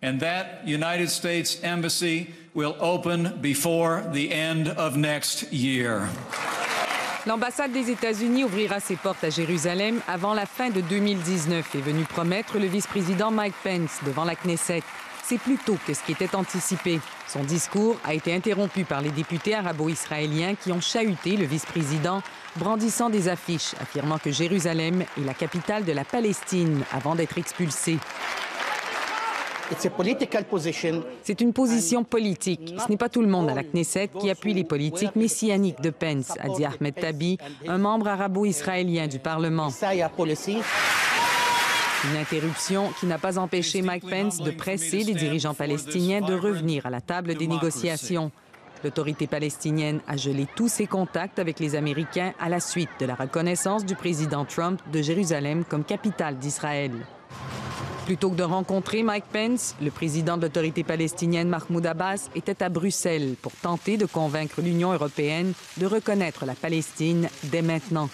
And that United States Embassy will open before the end of next year. L'ambassade des États-Unis ouvrira ses portes à Jérusalem avant la fin de 2019, est venu promettre le vice-président Mike Pence devant la Knesset. C'est plus tôt que ce qui était anticipé. Son discours a été interrompu par les députés arabo-israéliens qui ont chahuté le vice-président, brandissant des affiches affirmant que Jérusalem est la capitale de la Palestine avant d'être expulsé. C'est une position politique. Ce n'est pas tout le monde à la Knesset qui appuie les politiques messianiques de Pence, a dit Ahmed Tabi, un membre arabo-israélien du Parlement. Une interruption qui n'a pas empêché Mike Pence de presser les dirigeants palestiniens de revenir à la table des négociations. L'autorité palestinienne a gelé tous ses contacts avec les Américains à la suite de la reconnaissance du président Trump de Jérusalem comme capitale d'Israël. Plutôt que de rencontrer Mike Pence, le président de l'autorité palestinienne Mahmoud Abbas était à Bruxelles pour tenter de convaincre l'Union européenne de reconnaître la Palestine dès maintenant.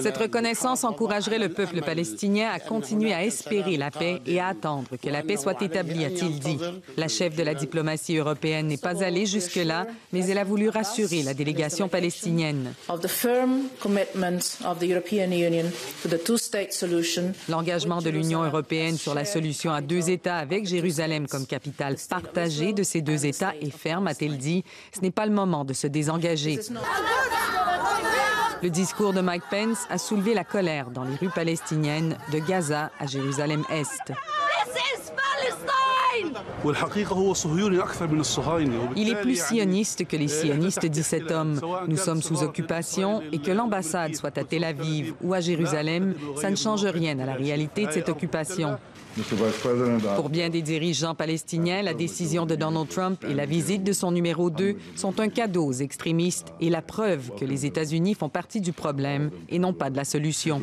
Cette reconnaissance encouragerait le peuple palestinien à continuer à espérer la paix et à attendre que la paix soit établie, a-t-il dit. La chef de la diplomatie européenne n'est pas allée jusque-là, mais elle a voulu rassurer la délégation palestinienne. L'engagement de l'Union européenne sur la solution à deux États avec Jérusalem comme capitale partagée de ces deux États est ferme, a-t-elle dit. Ce n'est pas le moment de se désengager. Le discours de Mike Pence a soulevé la colère dans les rues palestiniennes de Gaza à Jérusalem-Est. Il est plus sioniste que les sionistes, dit cet homme. Nous sommes sous occupation et que l'ambassade soit à Tel Aviv ou à Jérusalem, ça ne change rien à la réalité de cette occupation. Pour bien des dirigeants palestiniens, la décision de Donald Trump et la visite de son numéro 2 sont un cadeau aux extrémistes et la preuve que les États-Unis font partie du problème et non pas de la solution.